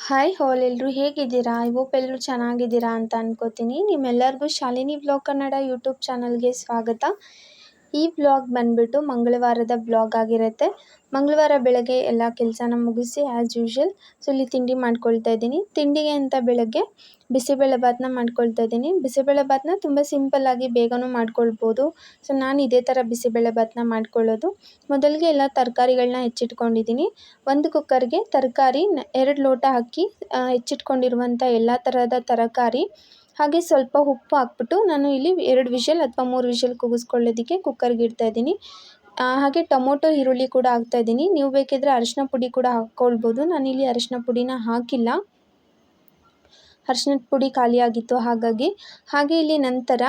Hi all ಎಲ್ಲರೂ ಹೇಗಿದ್ದೀರಾ? I hope ಎಲ್ಲರೂ ಚೆನ್ನಾಗಿದ್ದೀರಾ ಅಂತ ಅನ್ಕೋತೀನಿ. ನಿಮ್ಮೆಲ್ಲರಿಗೂ ಶಾಲಿನಿ ವ್ಲಾಗ್ ಕನ್ನಡ ಯೂಟ್ಯೂಬ್ ಚಾನಲ್ಗೆ ಸ್ವಾಗತ. ಈ ವ್ಲಾಗ್ ಬಂದುಬಿಟ್ಟು ಮಂಗಳವಾರದ ವ್ಲಾಗ್ ಆಗಿರುತ್ತೆ. ಮಂಗಳವಾರ ಬೆಳಗ್ಗೆ ಎಲ್ಲ ಕೆಲಸನ ಮುಗಿಸಿ ಆ್ಯಸ್ ಯೂಶ್ವಲ್ ಇಲ್ಲಿ ತಿಂಡಿ ಮಾಡ್ಕೊಳ್ತಾ ಇದ್ದೀನಿ. ತಿಂಡಿಗೆ ಅಂತ ಬೆಳಗ್ಗೆ ಬಿಸಿಬೇಳೆಭಾತನ್ನ ಮಾಡ್ಕೊಳ್ತಾ ಇದ್ದೀನಿ. ಬಿಸಿಬೇಳೆಭಾತನ್ನ ತುಂಬ ಸಿಂಪಲ್ಲಾಗಿ ಬೇಗನೂ ಮಾಡ್ಕೊಳ್ಬೋದು. ಸೊ ನಾನು ಇದೇ ಥರ ಬಿಸಿಬೇಳೆಭಾತನ್ನ ಮಾಡ್ಕೊಳ್ಳೋದು. ಮೊದಲಿಗೆ ಎಲ್ಲ ತರಕಾರಿಗಳನ್ನ ಹೆಚ್ಚಿಟ್ಕೊಂಡಿದ್ದೀನಿ. ಒಂದು ಕುಕ್ಕರ್ಗೆ ತರಕಾರಿ 2 ಲೋಟ ಅಕ್ಕಿ, ಹೆಚ್ಚಿಟ್ಕೊಂಡಿರುವಂಥ ಎಲ್ಲ ಥರದ ತರಕಾರಿ ಹಾಗೆ ಸ್ವಲ್ಪ ಉಪ್ಪು ಹಾಕ್ಬಿಟ್ಟು ನಾನು ಇಲ್ಲಿ 2 ವಿಷಲ್ ಅಥವಾ 3 ವಿಷಲ್ ಕೂಗಿಸ್ಕೊಳ್ಳೋದಕ್ಕೆ ಕುಕ್ಕರ್ಗೆ ಇಡ್ತಾಯಿದ್ದೀನಿ. ಹಾಗೆ ಟೊಮೊಟೊ ಈರುಳ್ಳಿ ಕೂಡ ಹಾಕ್ತಾಯಿದ್ದೀನಿ. ನೀವು ಬೇಕಿದ್ದರೆ ಅರಿಶಿನ ಪುಡಿ ಕೂಡ ಹಾಕ್ಕೊಳ್ಬೋದು. ನಾನಿಲ್ಲಿ ಅರಿಶಿನ ಪುಡಿನ ಹಾಕಿಲ್ಲ, ಅರಿಶಿನದ ಪುಡಿ ಖಾಲಿಯಾಗಿತ್ತು ಹಾಗಾಗಿ. ಹಾಗೆ ಇಲ್ಲಿ ನಂತರ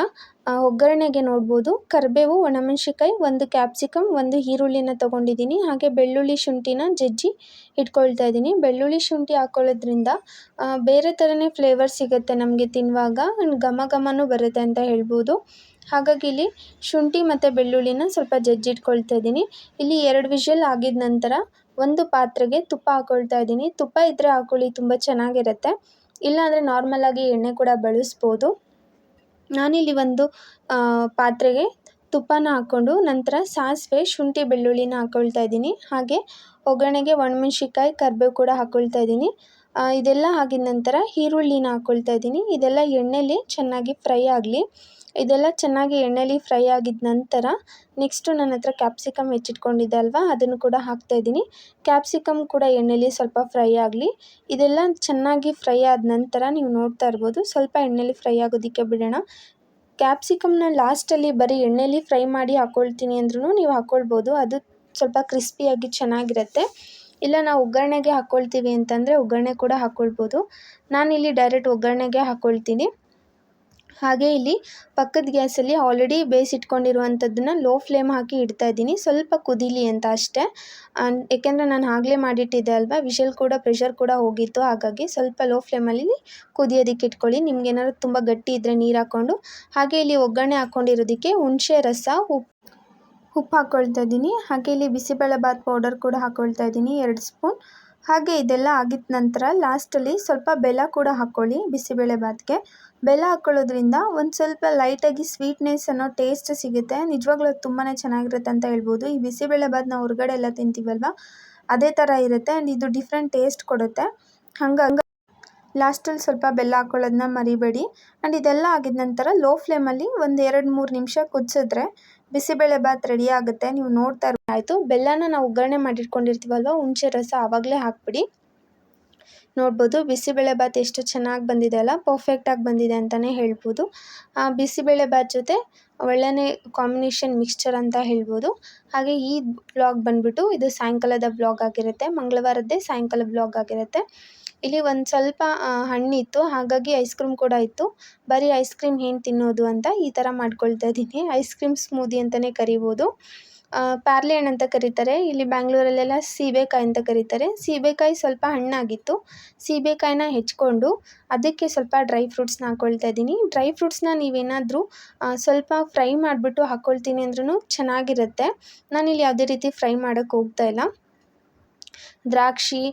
ಒಗ್ಗರಣೆಗೆ ನೋಡ್ಬೋದು ಕರಿಬೇವು, ಒಣಮೆಣಸಿನ್ಕಾಯಿ, 1 ಕ್ಯಾಪ್ಸಿಕಮ್, 1 ಈರುಳ್ಳಿನ ತೊಗೊಂಡಿದ್ದೀನಿ. ಹಾಗೆ ಬೆಳ್ಳುಳ್ಳಿ ಶುಂಠಿನ ಜಜ್ಜಿ ಇಟ್ಕೊಳ್ತಾ ಇದ್ದೀನಿ. ಬೆಳ್ಳುಳ್ಳಿ ಶುಂಠಿ ಹಾಕ್ಕೊಳ್ಳೋದ್ರಿಂದ ಬೇರೆ ಥರನೇ ಫ್ಲೇವರ್ ಸಿಗುತ್ತೆ ನಮಗೆ ತಿನ್ನುವಾಗ, ಘಮ ಘಮನೂ ಬರುತ್ತೆ ಅಂತ ಹೇಳ್ಬೋದು. ಹಾಗಾಗಿ ಇಲ್ಲಿ ಶುಂಠಿ ಮತ್ತು ಬೆಳ್ಳುಳ್ಳಿನ ಸ್ವಲ್ಪ ಜಜ್ಜಿಟ್ಕೊಳ್ತಾ ಇದ್ದೀನಿ. ಇಲ್ಲಿ 2 ವಿಷಲ್ ಆಗಿದ ನಂತರ ಒಂದು ಪಾತ್ರೆಗೆ ತುಪ್ಪ ಹಾಕ್ಕೊಳ್ತಾ ಇದ್ದೀನಿ. ತುಪ್ಪ ಇದ್ದರೆ ಹಾಕ್ಕೊಳ್ಳಿ, ತುಂಬ ಚೆನ್ನಾಗಿರುತ್ತೆ. ಇಲ್ಲಾಂದರೆ ನಾರ್ಮಲಾಗಿ ಎಣ್ಣೆ ಕೂಡ ಬಳಸ್ಬೋದು. ನಾನಿಲ್ಲಿ ಒಂದು ಪಾತ್ರೆಗೆ ತುಪ್ಪನ ಹಾಕ್ಕೊಂಡು ನಂತರ ಸಾಸಿವೆ, ಶುಂಠಿ, ಬೆಳ್ಳುಳ್ಳಿನ ಹಾಕ್ಕೊಳ್ತಾ ಇದ್ದೀನಿ. ಹಾಗೆ ಒಗ್ಗರಣೆಗೆ ಒಣಮೆಣ್ಸಿನ್ಕಾಯಿ, ಕರಿಬೇವು ಕೂಡ ಹಾಕ್ಕೊಳ್ತಾ ಇದ್ದೀನಿ. ಇದೆಲ್ಲ ಆಗಿದ ನಂತರ ಈರುಳ್ಳಿನ ಹಾಕ್ಕೊಳ್ತಾ ಇದ್ದೀನಿ. ಇದೆಲ್ಲ ಎಣ್ಣೆಲಿ ಚೆನ್ನಾಗಿ ಫ್ರೈ ಆಗಲಿ. ಇದೆಲ್ಲ ಚೆನ್ನಾಗಿ ಎಣ್ಣೆಲಿ ಫ್ರೈ ಆಗಿದ ನಂತರ ನೆಕ್ಸ್ಟು ನನ್ನ ಹತ್ರ ಕ್ಯಾಪ್ಸಿಕಮ್ ಹೆಚ್ಚಿಟ್ಕೊಂಡಿದ್ದೆ ಅಲ್ವಾ, ಅದನ್ನು ಕೂಡ ಹಾಕ್ತಾಯಿದ್ದೀನಿ. ಕ್ಯಾಪ್ಸಿಕಮ್ ಕೂಡ ಎಣ್ಣೆಲಿ ಸ್ವಲ್ಪ ಫ್ರೈ ಆಗಲಿ. ಇದೆಲ್ಲ ಚೆನ್ನಾಗಿ ಫ್ರೈ ಆದ ನಂತರ ನೀವು ನೋಡ್ತಾ ಇರ್ಬೋದು ಸ್ವಲ್ಪ ಎಣ್ಣೆಲಿ ಫ್ರೈ ಆಗೋದಕ್ಕೆ ಬಿಡೋಣ. ಕ್ಯಾಪ್ಸಿಕಮ್ನ ಲಾಸ್ಟಲ್ಲಿ ಬರೀ ಎಣ್ಣೆಲಿ ಫ್ರೈ ಮಾಡಿ ಹಾಕ್ಕೊಳ್ತೀನಿ ಅಂದ್ರೂ ನೀವು ಹಾಕ್ಕೊಳ್ಬೋದು. ಅದು ಸ್ವಲ್ಪ ಕ್ರಿಸ್ಪಿಯಾಗಿ ಚೆನ್ನಾಗಿರುತ್ತೆ. ಇಲ್ಲ ನಾವು ಒಗ್ಗರಣೆಗೆ ಹಾಕ್ಕೊಳ್ತೀವಿ ಅಂತಂದರೆ ಒಗ್ಗರಣೆ ಕೂಡ ಹಾಕ್ಕೊಳ್ಬೋದು. ನಾನಿಲ್ಲಿ ಡೈರೆಕ್ಟ್ ಒಗ್ಗರಣೆಗೆ ಹಾಕ್ಕೊಳ್ತೀನಿ. ಹಾಗೆ ಇಲ್ಲಿ ಪಕ್ಕದ ಗ್ಯಾಸಲ್ಲಿ ಆಲ್ರೆಡಿ ಬೇಯಿಸಿಟ್ಕೊಂಡಿರುವಂಥದ್ದನ್ನ ಲೋ ಫ್ಲೇಮ್ ಹಾಕಿ ಇಡ್ತಾಯಿದ್ದೀನಿ, ಸ್ವಲ್ಪ ಕುದೀಲಿ ಅಂತ ಅಷ್ಟೇ. ಏಕೆಂದರೆ ನಾನು ಆಗಲೇ ಮಾಡಿಟ್ಟಿದ್ದೆ ಅಲ್ವಾ, ವಿಷಲ್ ಕೂಡ ಪ್ರೆಷರ್ ಕೂಡ ಹೋಗಿತ್ತು. ಹಾಗಾಗಿ ಸ್ವಲ್ಪ ಲೋ ಫ್ಲೇಮಲ್ಲಿ ಕುದಿಯೋದಕ್ಕೆ ಇಟ್ಕೊಳ್ಳಿ. ನಿಮ್ಗೇನಾದ್ರು ತುಂಬ ಗಟ್ಟಿ ಇದ್ದರೆ ನೀರು ಹಾಕ್ಕೊಂಡು. ಹಾಗೆ ಇಲ್ಲಿ ಒಗ್ಗರಣೆ ಹಾಕ್ಕೊಂಡಿರೋದಕ್ಕೆ ಹುಣಸೆ ರಸ, ಉಪ್ಪು ಹಾಕ್ಕೊಳ್ತಾ ಇದ್ದೀನಿ. ಹಾಗೆ ಇಲ್ಲಿ ಬಿಸಿಬೇಳೆಭಾತ್ ಪೌಡರ್ ಕೂಡ ಹಾಕ್ಕೊಳ್ತಾ ಇದ್ದೀನಿ 2 ಸ್ಪೂನ್. ಹಾಗೆ ಇದೆಲ್ಲ ಆಗಿದ ನಂತರ ಲಾಸ್ಟಲ್ಲಿ ಸ್ವಲ್ಪ ಬೆಲ್ಲ ಕೂಡ ಹಾಕ್ಕೊಳ್ಳಿ. ಬಿಸಿಬೇಳೆಭಾತ್ಗೆ ಬೆಲ್ಲ ಹಾಕ್ಕೊಳ್ಳೋದ್ರಿಂದ ಒಂದು ಸ್ವಲ್ಪ ಲೈಟಾಗಿ ಸ್ವೀಟ್ನೆಸ್ ಅನ್ನೋ ಟೇಸ್ಟ್ ಸಿಗುತ್ತೆ. ನಿಜವಾಗ್ಲೂ ಅದು ತುಂಬಾ ಚೆನ್ನಾಗಿರುತ್ತೆ ಅಂತ ಹೇಳ್ಬೋದು. ಈ ಬಿಸಿಬೇಳೆಭಾತ್ ನಾವು ಹೊರಗಡೆ ಎಲ್ಲ ತಿಂತೀವಲ್ವ, ಅದೇ ಥರ ಇರುತ್ತೆ. ಆ್ಯಂಡ್ ಇದು ಡಿಫ್ರೆಂಟ್ ಟೇಸ್ಟ್ ಕೊಡುತ್ತೆ. ಹಂಗಾಗಿ ಲಾಸ್ಟಲ್ಲಿ ಸ್ವಲ್ಪ ಬೆಲ್ಲ ಹಾಕ್ಕೊಳ್ಳೋದನ್ನ ಮರಿಬೇಡಿ. ಆ್ಯಂಡ್ ಇದೆಲ್ಲ ಆಗಿದ ನಂತರ ಲೋ ಫ್ಲೇಮಲ್ಲಿ ಒಂದು 2-3 ನಿಮಿಷ ಕುದಿಸಿದ್ರೆ ಬಿಸಿಬೇಳೆಭಾತ್ ರೆಡಿ ಆಗುತ್ತೆ. ನೀವು ನೋಡ್ತಾ ಆಯಿತು. ಬೆಲ್ಲನ ನಾವು ಒಗ್ಗರಣೆ ಮಾಡಿಟ್ಕೊಂಡಿರ್ತೀವಲ್ವ, ಹುಣಸೆ ರಸ ಆವಾಗಲೇ ಹಾಕ್ಬಿಡಿ. ನೋಡ್ಬೋದು ಬಿಸಿಬೇಳೆಭಾತ್ ಎಷ್ಟು ಚೆನ್ನಾಗಿ ಬಂದಿದೆ ಅಲ್ಲ, ಪರ್ಫೆಕ್ಟಾಗಿ ಬಂದಿದೆ ಅಂತಲೇ ಹೇಳ್ಬೋದು. ಬಿಸಿಬೇಳೆಭಾತ್ ಜೊತೆ ಒಳ್ಳೆಯೇ ಕಾಂಬಿನೇಷನ್ ಮಿಕ್ಸ್ಚರ್ ಅಂತ ಹೇಳ್ಬೋದು. ಹಾಗೆ ಈ ವ್ಲಾಗ್ ಬಂದುಬಿಟ್ಟು ಇದು ಸಾಯಂಕಾಲದ ವ್ಲಾಗ್ ಆಗಿರುತ್ತೆ, ಮಂಗಳವಾರದ್ದೇ ಸಾಯಂಕಾಲ ವ್ಲಾಗ್ ಆಗಿರುತ್ತೆ. ಇಲ್ಲಿ ಒಂದು ಸ್ವಲ್ಪ ಹಣ್ಣಿತ್ತು, ಹಾಗಾಗಿ ಐಸ್ ಕ್ರೀಮ್ ಕೂಡ ಇತ್ತು. ಬರೀ ಐಸ್ ಕ್ರೀಮ್ ಏನು ತಿನ್ನೋದು ಅಂತ ಈ ಥರ ಮಾಡ್ಕೊಳ್ತಾ ಇದ್ದೀನಿ. ಐಸ್ ಕ್ರೀಮ್ ಸ್ಮೂದಿ ಅಂತಲೇ ಕರಿಬೋದು. ಪ್ಯಾರ್ಲೆ ಹಣ್ಣು ಅಂತ ಕರೀತಾರೆ, ಇಲ್ಲಿ ಬ್ಯಾಂಗ್ಳೂರಲ್ಲೆಲ್ಲ ಸೀಬೆಕಾಯಿ ಅಂತ ಕರೀತಾರೆ. ಸೀಬೆಕಾಯಿ ಸ್ವಲ್ಪ ಹಣ್ಣಾಗಿತ್ತು. ಸೀಬೆಕಾಯಿನ ಹೆಚ್ಕೊಂಡು ಅದಕ್ಕೆ ಸ್ವಲ್ಪ ಡ್ರೈ ಫ್ರೂಟ್ಸ್ನ ಹಾಕ್ಕೊಳ್ತಾ ಇದ್ದೀನಿ. ಡ್ರೈ ಫ್ರೂಟ್ಸ್ನ ನೀವೇನಾದರೂ ಸ್ವಲ್ಪ ಫ್ರೈ ಮಾಡಿಬಿಟ್ಟು ಹಾಕ್ಕೊಳ್ತೀನಿ ಅಂದ್ರೂ ಚೆನ್ನಾಗಿರುತ್ತೆ. ನಾನಿಲ್ಲಿ ಯಾವುದೇ ರೀತಿ ಫ್ರೈ ಮಾಡೋಕ್ಕೆ ಹೋಗ್ತಾ ಇಲ್ಲ. ದ್ರಾಕ್ಷಿ,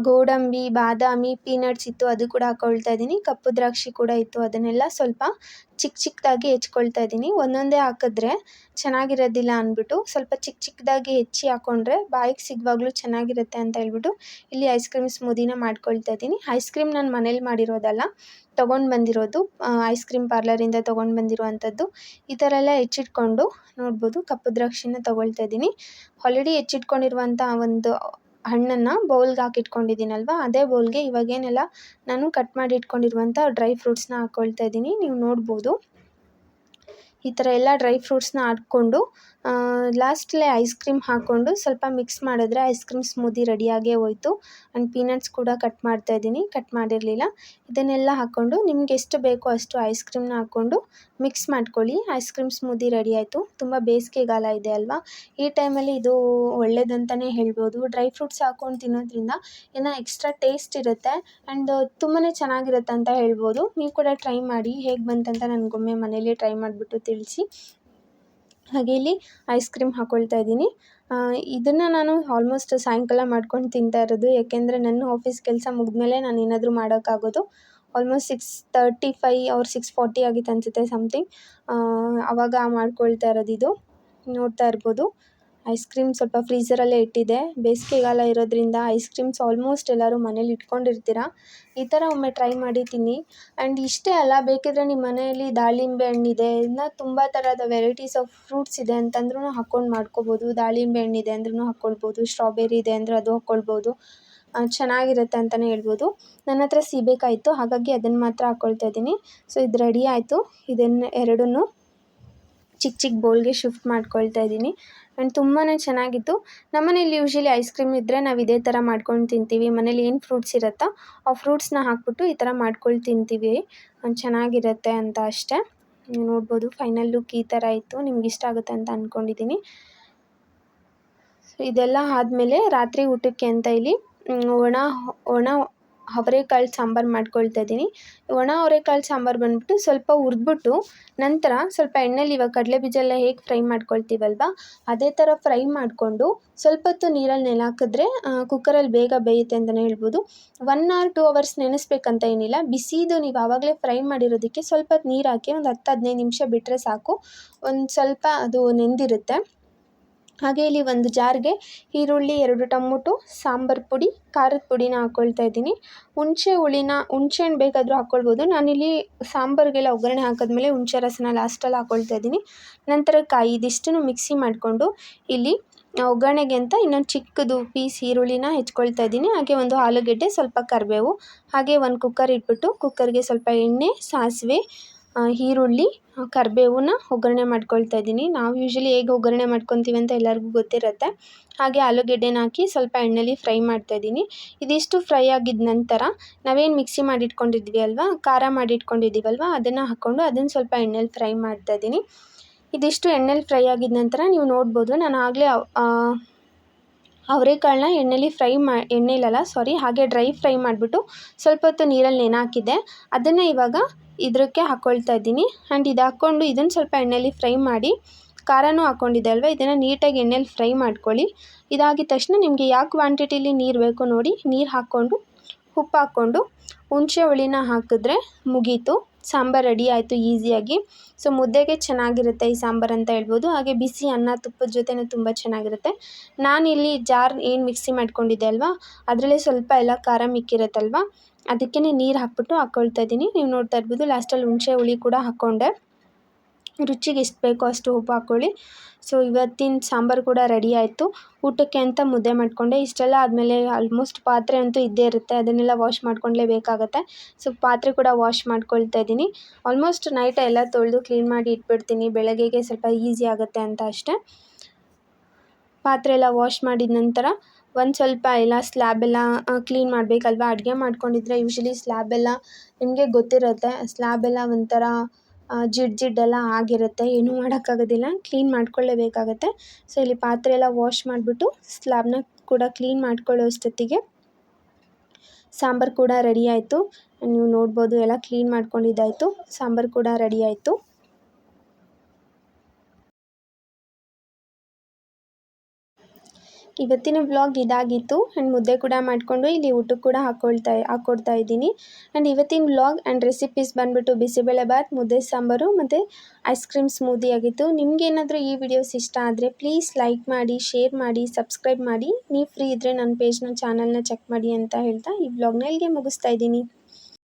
ಗೋಡಂಬಿ, ಬಾದಾಮಿ, ಪೀನಟ್ಸ್ ಇತ್ತು, ಅದು ಕೂಡ ಹಾಕ್ಕೊಳ್ತಾ ಇದ್ದೀನಿ. ಕಪ್ಪು ದ್ರಾಕ್ಷಿ ಕೂಡ ಇತ್ತು, ಅದನ್ನೆಲ್ಲ ಸ್ವಲ್ಪ ಚಿಕ್ಕದಾಗಿ ಹೆಚ್ಕೊಳ್ತಾ ಇದ್ದೀನಿ. ಒಂದೊಂದೇ ಹಾಕಿದ್ರೆ ಚೆನ್ನಾಗಿರೋದಿಲ್ಲ ಅಂದ್ಬಿಟ್ಟು ಸ್ವಲ್ಪ ಚಿಕ್ಕದಾಗಿ ಹೆಚ್ಚಿ ಹಾಕ್ಕೊಂಡ್ರೆ ಬಾಯಿಗೆ ಸಿಗುವಾಗಲೂ ಚೆನ್ನಾಗಿರುತ್ತೆ ಅಂತ ಹೇಳ್ಬಿಟ್ಟು ಇಲ್ಲಿ ಐಸ್ ಕ್ರೀಮ್ ಸ್ಮೂದಿನ ಮಾಡ್ಕೊಳ್ತಾ ಇದ್ದೀನಿ. ಐಸ್ ಕ್ರೀಮ್ ನಾನು ಮನೇಲಿ ಮಾಡಿರೋದಲ್ಲ, ತೊಗೊಂಡು ಬಂದಿರೋದು, ಐಸ್ ಕ್ರೀಮ್ ಪಾರ್ಲರಿಂದ ತೊಗೊಂಡು ಬಂದಿರುವಂಥದ್ದು. ಈ ಥರ ಎಲ್ಲ ಹೆಚ್ಚಿಟ್ಕೊಂಡು ನೋಡ್ಬೋದು ಕಪ್ಪು ದ್ರಾಕ್ಷಿನ ತೊಗೊಳ್ತಾ ಇದ್ದೀನಿ. ಆಲ್ರೆಡಿ ಹೆಚ್ಚಿಟ್ಕೊಂಡಿರುವಂಥ ಒಂದು ಹಣ್ಣನ್ನು ಬೌಲ್ಗೆ ಹಾಕಿಟ್ಕೊಂಡಿದ್ದೀನಲ್ವ, ಅದೇ ಬೌಲ್ಗೆ ಇವಾಗೇನೆಲ್ಲ ನಾನು ಕಟ್ ಮಾಡಿ ಇಟ್ಕೊಂಡಿರುವಂಥ ಡ್ರೈ ಫ್ರೂಟ್ಸ್ನ ಹಾಕ್ಕೊಳ್ತಾ ಇದ್ದೀನಿ. ನೀವು ನೋಡ್ಬೋದು ಈ ಥರ ಎಲ್ಲ ಡ್ರೈ ಫ್ರೂಟ್ಸ್ನ ಹಾಕ್ಕೊಂಡು ಲಾಸ್ಟಲ್ಲೇ ಐಸ್ ಕ್ರೀಮ್ ಹಾಕ್ಕೊಂಡು ಸ್ವಲ್ಪ ಮಿಕ್ಸ್ ಮಾಡಿದ್ರೆ ಐಸ್ ಕ್ರೀಮ್ ಸ್ಮೂದಿ ರೆಡಿಯಾಗೇ ಹೋಯಿತು. ಆ್ಯಂಡ್ ಪೀನಟ್ಸ್ ಕೂಡ ಕಟ್ ಮಾಡ್ತಾಯಿದ್ದೀನಿ, ಕಟ್ ಮಾಡಿರಲಿಲ್ಲ. ಇದನ್ನೆಲ್ಲ ಹಾಕ್ಕೊಂಡು ನಿಮ್ಗೆ ಎಷ್ಟು ಬೇಕೋ ಅಷ್ಟು ಐಸ್ ಕ್ರೀಮ್ನ ಹಾಕ್ಕೊಂಡು ಮಿಕ್ಸ್ ಮಾಡ್ಕೊಳ್ಳಿ. ಐಸ್ ಕ್ರೀಮ್ ಸ್ಮೂದಿ ರೆಡಿ ಆಯಿತು. ತುಂಬ ಬೇಸಿಗೆಗಾಲ ಇದೆ ಅಲ್ವಾ, ಈ ಟೈಮಲ್ಲಿ ಇದು ಒಳ್ಳೇದಂತಲೇ ಹೇಳ್ಬೋದು. ಡ್ರೈ ಫ್ರೂಟ್ಸ್ ಹಾಕ್ಕೊಂಡು ತಿನ್ನೋದ್ರಿಂದ ಏನೋ ಎಕ್ಸ್ಟ್ರಾ ಟೇಸ್ಟ್ ಇರುತ್ತೆ ಆ್ಯಂಡ್ ತುಂಬಾ ಚೆನ್ನಾಗಿರುತ್ತೆ ಅಂತ ಹೇಳ್ಬೋದು. ನೀವು ಕೂಡ ಟ್ರೈ ಮಾಡಿ, ಹೇಗೆ ಬಂತಂತ ನನಗೊಮ್ಮೆ ಮನೇಲಿ ಟ್ರೈ ಮಾಡಿಬಿಟ್ಟು ತಿಳಿಸಿ. ಹಾಗೆ ಇಲ್ಲಿ ಐಸ್ ಕ್ರೀಮ್ ಹಾಕ್ಕೊಳ್ತಾ ಇದ್ದೀನಿ. ಇದನ್ನು ನಾನು ಆಲ್ಮೋಸ್ಟ್ ಸಾಯಂಕಾಲ ಮಾಡ್ಕೊಂಡು ತಿಂತಾ ಇರೋದು. ಯಾಕೆಂದರೆ ನನ್ನ ಆಫೀಸ್ ಕೆಲಸ ಮುಗಿದ್ಮೇಲೆ ನಾನು ಏನಾದರೂ ಮಾಡೋಕ್ಕಾಗೋದು. ಆಲ್ಮೋಸ್ಟ್ 6:35 ಆರ್ 6:40 ಆಗಿತ್ತು ಅನಿಸುತ್ತೆ ಸಮಥಿಂಗ್. ಆವಾಗ ಮಾಡ್ಕೊಳ್ತಾ ಇರೋದು ಇದು. ನೋಡ್ತಾ ಇರ್ಬೋದು. ಐಸ್ ಕ್ರೀಮ್ ಸ್ವಲ್ಪ ಫ್ರೀಝರಲ್ಲೇ ಇಟ್ಟಿದ್ದೆ. ಬೇಸಿಗೆಗಾಲ ಇರೋದ್ರಿಂದ ಐಸ್ ಕ್ರೀಮ್ಸ್ ಆಲ್ಮೋಸ್ಟ್ ಎಲ್ಲರೂ ಮನೇಲಿ ಇಟ್ಕೊಂಡಿರ್ತೀರ. ಈ ಥರ ಒಮ್ಮೆ ಟ್ರೈ ಮಾಡಿ ತಿನ್ನಿ. ಆ್ಯಂಡ್ ಇಷ್ಟೇ ಅಲ್ಲ, ಬೇಕಿದ್ರೆ ನಿಮ್ಮ ಮನೆಯಲ್ಲಿ ದಾಳಿಂಬೆ ಹಣ್ಣಿದೆ, ಇನ್ನು ತುಂಬ ಥರದ ವೆರೈಟೀಸ್ ಆಫ್ ಫ್ರೂಟ್ಸ್ ಇದೆ ಅಂತಂದ್ರೂ ಹಾಕ್ಕೊಂಡು ಮಾಡ್ಕೋಬೋದು. ದಾಳಿಂಬೆ ಹಣ್ಣಿದೆ ಅಂದ್ರೂ ಹಾಕ್ಕೊಳ್ಬೋದು, ಸ್ಟ್ರಾಬೆರಿ ಇದೆ ಅಂದರೆ ಅದು ಹಾಕ್ಕೊಳ್ಬೋದು. ಚೆನ್ನಾಗಿರುತ್ತೆ ಅಂತಲೇ ಹೇಳ್ಬೋದು. ನನ್ನ ಹತ್ರ ಸೀಬೆಕಾಯಿ ಇತ್ತು, ಹಾಗಾಗಿ ಅದನ್ನು ಮಾತ್ರ ಹಾಕ್ಕೊಳ್ತಾ ಇದ್ದೀನಿ. ಸೊ ಇದು ರೆಡಿ ಆಯಿತು. ಇದನ್ನು ಎರಡನ್ನೂ ಚಿಕ್ಕ ಚಿಕ್ಕ ಬೌಲ್ಗೆ ಶಿಫ್ಟ್ ಮಾಡ್ಕೊಳ್ತಾ ಇದ್ದೀನಿ. ಆ್ಯಂಡ್ ತುಂಬಾ ಚೆನ್ನಾಗಿತ್ತು. ನಮ್ಮನೇಲಿ ಯೂಶ್ವಲಿ ಐಸ್ ಕ್ರೀಮ್ ಇದ್ದರೆ ನಾವು ಇದೇ ಥರ ಮಾಡ್ಕೊಂಡು ತಿಂತೀವಿ. ಮನೇಲಿ ಏನು ಫ್ರೂಟ್ಸ್ ಇರುತ್ತೋ ಆ ಫ್ರೂಟ್ಸ್ನ ಹಾಕ್ಬಿಟ್ಟು ಈ ಥರ ಮಾಡ್ಕೊಂಡು ತಿಂತೀವಿ. ಚೆನ್ನಾಗಿರುತ್ತೆ ಅಂತ ಅಷ್ಟೇ. ನೀವು ನೋಡ್ಬೋದು ಫೈನಲ್ ಲುಕ್ ಈ ಥರ ಇತ್ತು. ನಿಮ್ಗೆ ಇಷ್ಟ ಆಗುತ್ತೆ ಅಂತ ಅಂದ್ಕೊಂಡಿದ್ದೀನಿ. ಸೊ ಇದೆಲ್ಲ ಆದಮೇಲೆ ರಾತ್ರಿ ಊಟಕ್ಕೆ ಅಂತ ಇಲ್ಲಿ ಒಣ ಅವರೆಕಾಳು ಸಾಂಬಾರು ಮಾಡ್ಕೊಳ್ತಾ ಇದ್ದೀನಿ. ಒಣ ಅವರೆಕಾಳು ಸಾಂಬಾರು ಬಂದುಬಿಟ್ಟು ಸ್ವಲ್ಪ ಹುರಿದ್ಬಿಟ್ಟು ನಂತರ ಸ್ವಲ್ಪ ಎಣ್ಣೆಲಿ ಇವಾಗ ಕಡಲೆಬೀಜ ಎಲ್ಲ ಹೇಗೆ ಫ್ರೈ ಮಾಡ್ಕೊಳ್ತೀವಲ್ವ ಅದೇ ಥರ ಫ್ರೈ ಮಾಡಿಕೊಂಡು ಸ್ವಲ್ಪ ಹೊತ್ತು ನೀರಲ್ಲಿ ನೆನೆ ಹಾಕಿದ್ರೆ ಕುಕ್ಕರಲ್ಲಿ ಬೇಗ ಬೇಯುತ್ತೆ ಅಂತಲೇ ಹೇಳ್ಬೋದು. 1 or 2 hours ನೆನೆಸ್ಬೇಕಂತ ಏನಿಲ್ಲ. ಬಿಸಿದು ನೀವು ಆವಾಗಲೇ ಫ್ರೈ ಮಾಡಿರೋದಕ್ಕೆ ಸ್ವಲ್ಪ ನೀರು ಹಾಕಿ ಒಂದು 10-15 ನಿಮಿಷ ಬಿಟ್ಟರೆ ಸಾಕು. ಒಂದು ಸ್ವಲ್ಪ ಅದು ನೆಂದಿರುತ್ತೆ. ಹಾಗೆ ಇಲ್ಲಿ ಒಂದು ಜಾರ್ಗೆ ಈರುಳ್ಳಿ, 2 ಟೊಮೊಟೊ, ಸಾಂಬಾರು ಪುಡಿ, ಖಾರದ ಪುಡಿನ ಹಾಕ್ಕೊಳ್ತಾ ಇದ್ದೀನಿ. ಹುಣಸೆ ಹಣ್ಣು ಬೇಕಾದರೂ ಹಾಕ್ಕೊಳ್ಬೋದು. ನಾನಿಲ್ಲಿ ಸಾಂಬಾರಿಗೆಲ್ಲ ಒಗ್ಗರಣೆ ಹಾಕಿದ್ಮೇಲೆ ಹುಣಸೆ ರಸನ ಲಾಸ್ಟಲ್ಲಿ ಹಾಕ್ಕೊಳ್ತಾ ಇದ್ದೀನಿ. ನಂತರ ಕಾಯಿ ಇದಿಷ್ಟನ್ನು ಮಿಕ್ಸಿ ಮಾಡಿಕೊಂಡು ಇಲ್ಲಿ ಒಗ್ಗರಣೆಗೆ ಅಂತ ಇನ್ನೊಂದು ಚಿಕ್ಕದು ಪೀಸ್ ಈರುಳ್ಳಿನ ಹೆಚ್ಕೊಳ್ತಾ ಇದ್ದೀನಿ. ಹಾಗೆ ಒಂದು ಆಲೂಗೆಡ್ಡೆ, ಸ್ವಲ್ಪ ಕರಿಬೇವು, ಹಾಗೆ ಒಂದು ಕುಕ್ಕರ್ ಇಟ್ಬಿಟ್ಟು ಕುಕ್ಕರ್ಗೆ ಸ್ವಲ್ಪ ಎಣ್ಣೆ, ಸಾಸಿವೆ, ಈರುಳ್ಳಿ, ಕರಿಬೇವನ್ನ ಒಗ್ಗರಣೆ ಮಾಡ್ಕೊಳ್ತಾ ಇದ್ದೀನಿ. ನಾವು ಯೂಶ್ವಲಿ ಹೇಗೆ ಒಗ್ಗರಣೆ ಮಾಡ್ಕೊತೀವಿ ಅಂತ ಎಲ್ಲರಿಗೂ ಗೊತ್ತಿರುತ್ತೆ. ಹಾಗೆ ಆಲೂಗೆಡ್ಡೆನ ಹಾಕಿ ಸ್ವಲ್ಪ ಎಣ್ಣೆಲಿ ಫ್ರೈ ಮಾಡ್ತಾಯಿದ್ದೀನಿ. ಇದಿಷ್ಟು ಫ್ರೈ ಆಗಿದ ನಂತರ ನಾವೇನು ಮಿಕ್ಸಿ ಮಾಡಿಟ್ಕೊಂಡಿದ್ವಿ ಅಲ್ವಾ, ಖಾರ ಮಾಡಿಟ್ಕೊಂಡಿದ್ದೀವಲ್ವ ಅದನ್ನು ಹಾಕ್ಕೊಂಡು ಅದನ್ನು ಸ್ವಲ್ಪ ಎಣ್ಣೆಲಿ ಫ್ರೈ ಮಾಡ್ತಾಯಿದ್ದೀನಿ. ಇದಿಷ್ಟು ಎಣ್ಣೆಲಿ ಫ್ರೈ ಆಗಿದ ನಂತರ ನೀವು ನೋಡ್ಬೋದು ನಾನು ಆಗಲೇ ಅವರೆಕಾಳನ್ನ ಹಾಗೆ ಡ್ರೈ ಫ್ರೈ ಮಾಡಿಬಿಟ್ಟು ಸ್ವಲ್ಪ ಹೊತ್ತು ನೀರಲ್ಲಿ ನೆನೆ ಹಾಕಿದ್ದೆ. ಅದನ್ನು ಇವಾಗ ಇದಕ್ಕೆ ಹಾಕ್ಕೊಳ್ತಾ ಇದ್ದೀನಿ. ಆ್ಯಂಡ್ ಇದು ಹಾಕ್ಕೊಂಡು ಇದನ್ನು ಸ್ವಲ್ಪ ಎಣ್ಣೆಲಿ ಫ್ರೈ ಮಾಡಿ ಖಾರನೂ ಹಾಕ್ಕೊಂಡಿದ್ದೆ ಅಲ್ವ, ಇದನ್ನು ನೀಟಾಗಿ ಎಣ್ಣೆಲಿ ಫ್ರೈ ಮಾಡ್ಕೊಳ್ಳಿ. ಇದಾಗಿದ ತಕ್ಷಣ ನಿಮಗೆ ಯಾವ ಕ್ವಾಂಟಿಟಿಲಿ ನೀರು ಬೇಕು ನೋಡಿ, ನೀರು ಹಾಕ್ಕೊಂಡು ಉಪ್ಪು ಹಾಕ್ಕೊಂಡು ಹುಣಸೆ ಹುಳಿನ ಹಾಕಿದ್ರೆ ಮುಗೀತು. ಸಾಂಬಾರು ರೆಡಿ ಆಯಿತು ಈಸಿಯಾಗಿ. ಸೊ ಮುದ್ದೆಗೆ ಚೆನ್ನಾಗಿರುತ್ತೆ ಈ ಸಾಂಬಾರು ಅಂತ ಹೇಳ್ಬೋದು. ಹಾಗೆ ಬಿಸಿ ಅನ್ನ ತುಪ್ಪದ ಜೊತೆನೂ ತುಂಬ ಚೆನ್ನಾಗಿರುತ್ತೆ. ನಾನಿಲ್ಲಿ ಜಾರ್ ಏನು ಮಿಕ್ಸಿ ಮಾಡ್ಕೊಂಡಿದ್ದೆ ಅಲ್ವಾ ಅದರಲ್ಲೇ ಸ್ವಲ್ಪ ಎಲ್ಲ ಖಾರ ಮಿಕ್ಕಿರುತ್ತಲ್ವ ಅದಕ್ಕೇ ನೀರು ಹಾಕ್ಬಿಟ್ಟು ಹಾಕ್ಕೊಳ್ತಾ ಇದ್ದೀನಿ. ನೀವು ನೋಡ್ತಾ ಇರ್ಬೋದು ಲಾಸ್ಟಲ್ಲಿ ಹುಣಸೆ ಹುಳಿ ಕೂಡ ಹಾಕ್ಕೊಂಡೆ. ರುಚಿಗೆ ಎಷ್ಟು ಬೇಕೋ ಅಷ್ಟು ಉಪ್ಪು ಹಾಕ್ಕೊಳ್ಳಿ. ಸೊ ಇವತ್ತಿನ ಸಾಂಬಾರು ಕೂಡ ರೆಡಿ ಆಯಿತು. ಊಟಕ್ಕೆ ಅಂತ ಮುದ್ದೆ ಮಾಡಿಕೊಂಡೆ. ಇಷ್ಟೆಲ್ಲ ಆದಮೇಲೆ ಆಲ್ಮೋಸ್ಟ್ ಪಾತ್ರೆ ಅಂತೂ ಇದ್ದೇ ಇರುತ್ತೆ, ಅದನ್ನೆಲ್ಲ ವಾಶ್ ಮಾಡ್ಕೊಳ್ಳೇಬೇಕಾಗತ್ತೆ. ಸೊ ಪಾತ್ರೆ ಕೂಡ ವಾಶ್ ಮಾಡ್ಕೊಳ್ತಾ ಇದ್ದೀನಿ. ಆಲ್ಮೋಸ್ಟ್ ನೈಟ್ ಎಲ್ಲ ತೊಳೆದು ಕ್ಲೀನ್ ಮಾಡಿ ಇಟ್ಬಿಡ್ತೀನಿ, ಬೆಳಗ್ಗೆಗೆ ಸ್ವಲ್ಪ ಈಸಿ ಆಗುತ್ತೆ ಅಂತ ಅಷ್ಟೇ. ಪಾತ್ರೆ ಎಲ್ಲ ವಾಶ್ ಮಾಡಿದ ನಂತರ ಒಂದು ಸ್ವಲ್ಪ ಎಲ್ಲ ಸ್ಲ್ಯಾಬೆಲ್ಲ ಕ್ಲೀನ್ ಮಾಡಬೇಕಲ್ವ. ಅಡುಗೆ ಮಾಡ್ಕೊಂಡಿದ್ರೆ ಯೂಶ್ವಲಿ ಸ್ಲ್ಯಾಬೆಲ್ಲ ನಿಮಗೆ ಗೊತ್ತಿರುತ್ತೆ, ಸ್ಲ್ಯಾಬೆಲ್ಲ ಒಂಥರ ಜಿಡ್ಡೆಲ್ಲ ಆಗಿರುತ್ತೆ, ಏನೂ ಮಾಡೋಕ್ಕಾಗೋದಿಲ್ಲ, ಕ್ಲೀನ್ ಮಾಡ್ಕೊಳ್ಳೇಬೇಕಾಗತ್ತೆ. ಸೊ ಇಲ್ಲಿ ಪಾತ್ರೆ ಎಲ್ಲ ವಾಶ್ ಮಾಡಿಬಿಟ್ಟು ಸ್ಲ್ಯಾಬ್ನ ಕೂಡ ಕ್ಲೀನ್ ಮಾಡ್ಕೊಳ್ಳೋ ಅಷ್ಟೊತ್ತಿಗೆ ಸಾಂಬಾರು ಕೂಡ ರೆಡಿ ಆಯಿತು. ನೀವು ನೋಡ್ಬೋದು ಎಲ್ಲ ಕ್ಲೀನ್ ಮಾಡ್ಕೊಂಡಿದ್ದಾಯಿತು, ಸಾಂಬಾರು ಕೂಡ ರೆಡಿ ಆಯಿತು. ಇವತ್ತಿನ ವ್ಲಾಗ್ ಇದಾಗಿತ್ತು. ಆ್ಯಂಡ್ ಮುದ್ದೆ ಕೂಡ ಮಾಡಿಕೊಂಡು ಇಲ್ಲಿ ಊಟಕ್ಕೆ ಕೂಡ ಹಾಕ್ಕೊಡ್ತಾ ಇದ್ದೀನಿ. ಆ್ಯಂಡ್ ಇವತ್ತಿನ ವ್ಲಾಗ್ ಆ್ಯಂಡ್ ರೆಸಿಪೀಸ್ ಬಂದುಬಿಟ್ಟು ಬಿಸಿಬೇಳೆಬಾತ್, ಮುದ್ದೆ ಸಾಂಬಾರು ಮತ್ತು ಐಸ್ ಕ್ರೀಮ್ ಸ್ಮೂದಿ ಆಗಿತ್ತು. ನಿಮಗೇನಾದರೂ ಈ ವಿಡಿಯೋಸ್ ಇಷ್ಟ ಆದರೆ ಪ್ಲೀಸ್ ಲೈಕ್ ಮಾಡಿ, ಶೇರ್ ಮಾಡಿ, ಸಬ್ಸ್ಕ್ರೈಬ್ ಮಾಡಿ. ನೀವು ಫ್ರೀ ಇದ್ದರೆ ನನ್ನ ಚಾನಲ್ನ ಚೆಕ್ ಮಾಡಿ ಅಂತ ಹೇಳ್ತಾ ಈ ವ್ಲಾಗ್ನ ಇಲ್ಲಿಗೆ ಮುಗಿಸ್ತಾ ಇದ್ದೀನಿ.